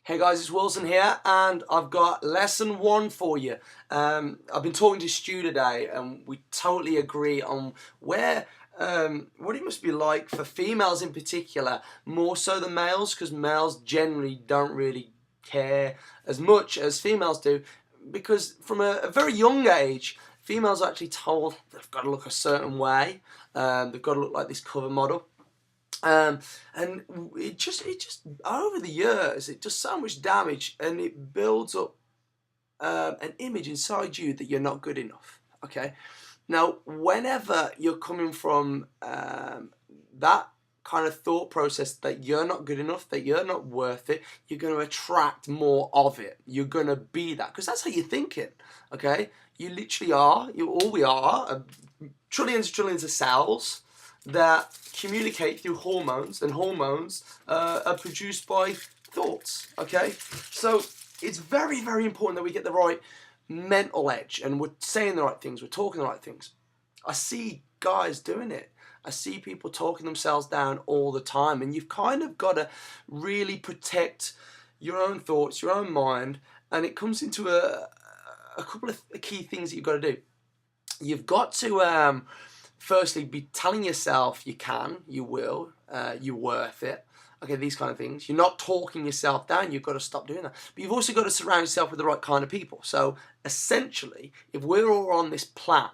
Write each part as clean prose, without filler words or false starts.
Hey guys, it's Wilson here, and I've got lesson 1 for you. I've been talking to Stu today, and we totally agree on what it must be like for females in particular, more so than males, because males generally don't really care as much as females do, because from a very young age, females are actually told they've got to look a certain way, they've got to look like this cover model. And it just over the years it does so much damage, and it builds up an image inside you that you're not good enough. Okay, now whenever you're coming from that kind of thought process that you're not good enough, that you're not worth it, you're going to attract more of it. You're going to be that because that's how you think it. Okay, you literally are. All we are trillions and trillions of cells that communicate through hormones, and hormones are produced by thoughts. Okay, so it's very, very important that we get the right mental edge, and we're saying the right things, we're talking the right things. I see guys doing it. I see people talking themselves down all the time, and you've kind of got to really protect your own thoughts, your own mind, and it comes into a couple of key things that you've got to do. You've got to firstly be telling yourself you can, you will, you're worth it. Okay, these kind of things. You're not talking yourself down. You've got to stop doing that. But you've also got to surround yourself with the right kind of people. So essentially, if we're all on this plan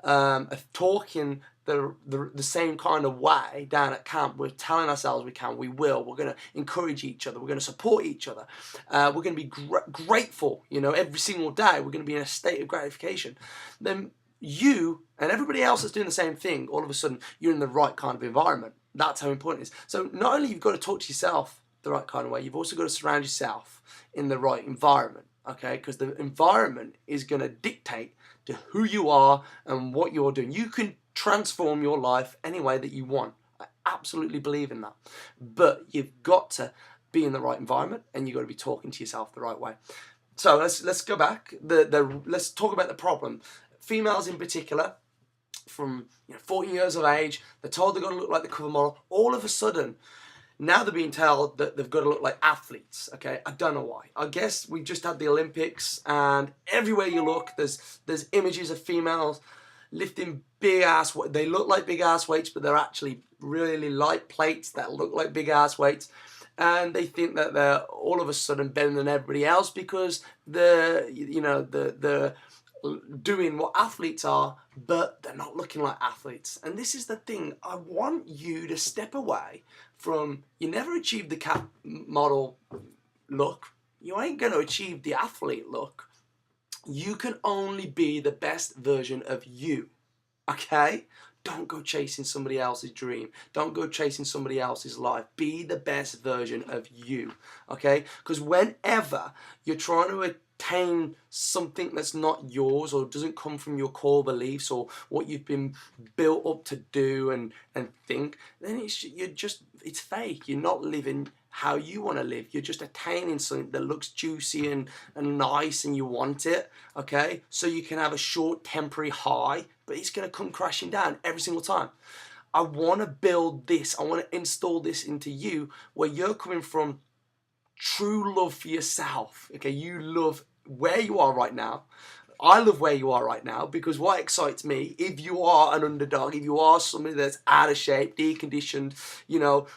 of talking the same kind of way down at camp, we're telling ourselves we can, we will. We're going to encourage each other. We're going to support each other. We're going to be grateful. You know, every single day. We're going to be in a state of gratification. Then you and everybody else that's doing the same thing, all of a sudden you're in the right kind of environment. That's how important it is. So not only you've got to talk to yourself the right kind of way, you've also got to surround yourself in the right environment, okay? Because the environment is going to dictate to who you are and what you're doing. You can transform your life any way that you want. I absolutely believe in that. But you've got to be in the right environment, and you've got to be talking to yourself the right way. So let's go back. Let's talk about the problem. Females in particular, from 14 years of age, they're told they've got to look like the cover model. All of a sudden, now they're being told that they've got to look like athletes. Okay, I don't know why. I guess we've just had the Olympics, and everywhere you look, there's images of females lifting big ass. They look like big ass weights, but they're actually really light plates that look like big ass weights. And they think that they're all of a sudden better than everybody else because they're doing what athletes are, but they're not looking like athletes. And this is the thing. I want you to step away from, you never achieved the cap model look. You ain't going to achieve the athlete look. You can only be the best version of you. Okay? Don't go chasing somebody else's dream. Don't go chasing somebody else's life. Be the best version of you. Okay? Because whenever you're trying to attain something that's not yours, or doesn't come from your core beliefs or what you've been built up to do and think, then it's fake. You're not living how you want to live. You're just attaining something that looks juicy and nice, and you want it, okay? So you can have a short temporary high, but it's going to come crashing down every single time. I want to build this. I want to install this into you, where you're coming from true love for yourself. Okay, you love where you are right now. I love where you are right now, because what excites me, if you are an underdog, if you are somebody that's out of shape, deconditioned,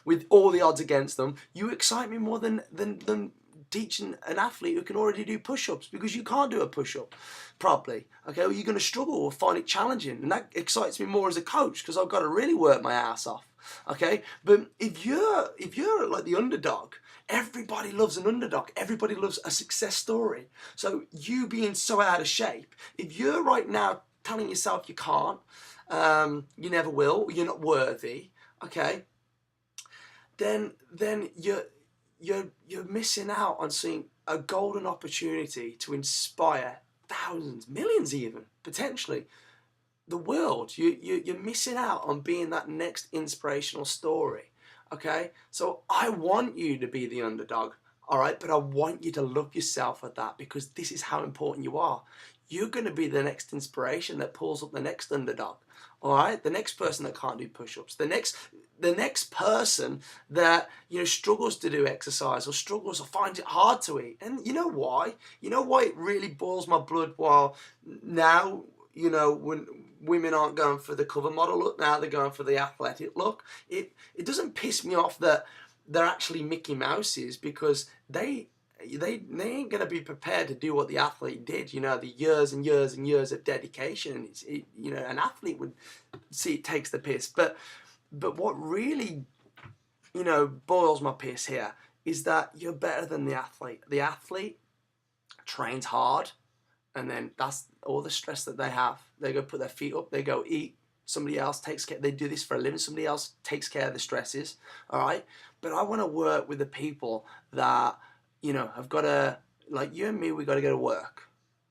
with all the odds against them, you excite me more than teaching an athlete who can already do push-ups, because you can't do a push-up properly. Okay, well, you're going to struggle or find it challenging, and that excites me more as a coach, because I've got to really work my ass off. Okay, but if you're like the underdog, everybody loves an underdog. Everybody loves a success story. So you being so out of shape, if you're right now telling yourself you can't, you never will, you're not worthy, okay, then you're missing out on seeing a golden opportunity to inspire thousands, millions even, potentially, the world. You're missing out on being that next inspirational story. Okay, so I want you to be the underdog, all right, but I want you to love yourself at that, because this is how important you are. You're going to be the next inspiration that pulls up the next underdog, all right, the next person that can't do push-ups, the next the next person that, you know, struggles to do exercise or struggles or finds it hard to eat. And you know why? You know why it really boils my blood while now, you know, when women aren't going for the cover model look, now they're going for the athletic look. It doesn't piss me off that they're actually Mickey Mouses, because they ain't gonna be prepared to do what the athlete did. You know, the years and years and years of dedication. And you know, an athlete would see it takes the piss, but what really, you know, boils my piss here is that you're better than the athlete. The athlete trains hard, and then that's all the stress that they have. They go put their feet up, they go eat. Somebody else takes care. They do this for a living. Somebody else takes care of the stresses. All right, but I want to work with the people that, you know, have got to, like you and me. We got to go to work.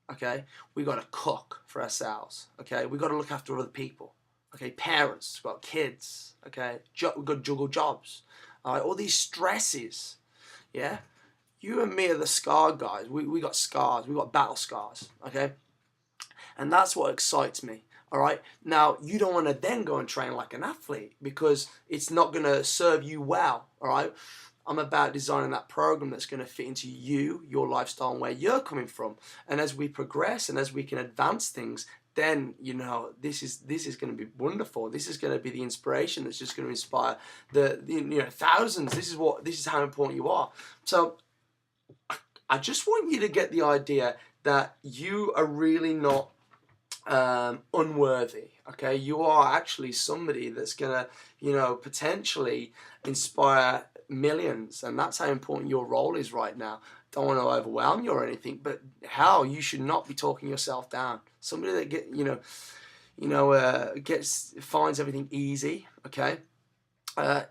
Okay, we got to cook for ourselves. Okay, we got to look after other people. Okay, parents, we've got kids. Okay, we've got to juggle jobs. All right, all these stresses. Yeah, you and me are the scar guys. We got scars. We got battle scars. Okay, and that's what excites me. All right, now you don't want to then go and train like an athlete, because it's not going to serve you well. All right, I'm about designing that program that's going to fit into you, your lifestyle, and where you're coming from. And as we progress and as we can advance things, then, you know, this is going to be wonderful. This is going to be the inspiration that's just going to inspire the you know, thousands. This is how important you are. So I just want you to get the idea that you are really not unworthy. Okay, you are actually somebody that's gonna, you know, potentially inspire millions, and that's how important your role is right now. Don't want to overwhelm you or anything, but how you should not be talking yourself down. Somebody that finds everything easy, okay,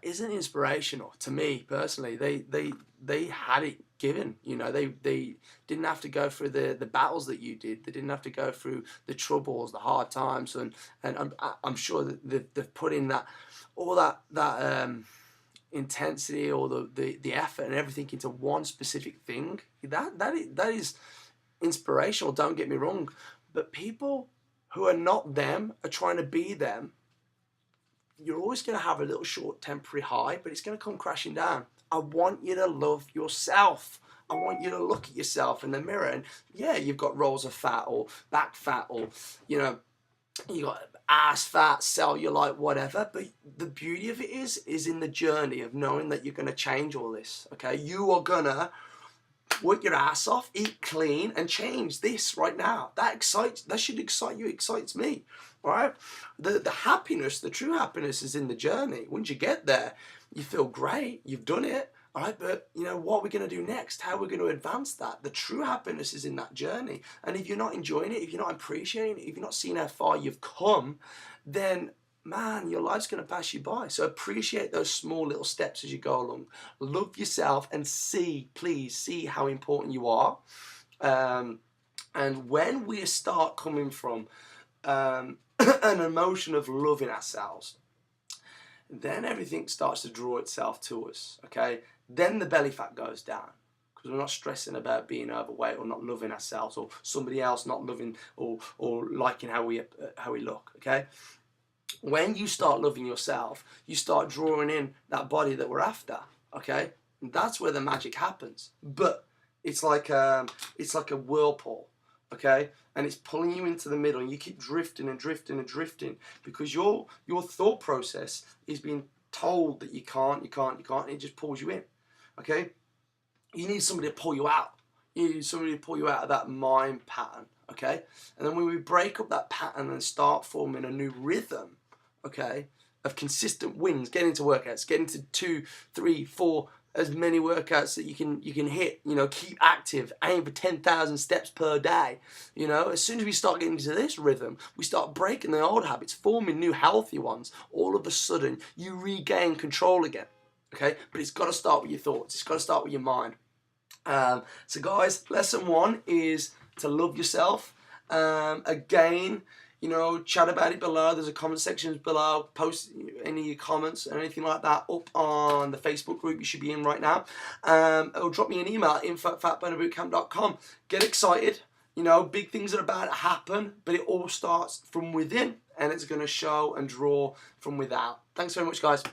isn't inspirational to me personally. They had it given. You know, they didn't have to go through the battles that you did. They didn't have to go through the troubles, the hard times, and I'm sure that they've put in all that intensity, or the effort and everything into one specific thing. That is inspirational. Don't get me wrong, but people who are not them are trying to be them. You're always going to have a little short temporary high, but it's going to come crashing down. I want you to love yourself. I want you to look at yourself in the mirror, and yeah, you've got rolls of fat or back fat, or, you know, you got ass fat, cellulite, whatever. But the beauty of it is in the journey of knowing that you're going to change all this. Okay, you are gonna work your ass off, eat clean, and change this right now. That should excite you. Excites me. All right. The happiness, the true happiness, is in the journey. Once you get there, you feel great. You've done it. All right, but you know what we're going to do next? How we're going to advance that? The true happiness is in that journey. And if you're not enjoying it, if you're not appreciating it, if you're not seeing how far you've come, then man, your life's going to pass you by. So appreciate those small little steps as you go along. Love yourself, and please see how important you are. And when we start coming from an emotion of loving ourselves, then everything starts to draw itself to us. Okay, then the belly fat goes down, because we're not stressing about being overweight or not loving ourselves, or somebody else not loving or liking how we look. Okay, when you start loving yourself, you start drawing in that body that we're after. Okay, and that's where the magic happens. But it's like a whirlpool. Okay, and it's pulling you into the middle, and you keep drifting and drifting and drifting, because your thought process is being told that you can't, and it just pulls you in. Okay, you need somebody to pull you out. You need somebody to pull you out of that mind pattern. Okay, and then when we break up that pattern and start forming a new rhythm, okay, of consistent wins, get into workouts, get into 2, 3, 4. As many workouts that you can hit, you know, keep active, aim for 10,000 steps per day. You know, as soon as we start getting into this rhythm, we start breaking the old habits, forming new healthy ones. All of a sudden, you regain control again. Okay, but it's got to start with your thoughts. It's got to start with your mind. So guys, lesson 1 is to love yourself. Again, you know, chat about it below. There's a comment section below. Post any of your comments or anything like that up on the Facebook group you should be in right now. Or drop me an email at info@fatburnerbootcamp.com. Get excited. You know, big things are about to happen, but it all starts from within, and it's going to show and draw from without. Thanks very much, guys.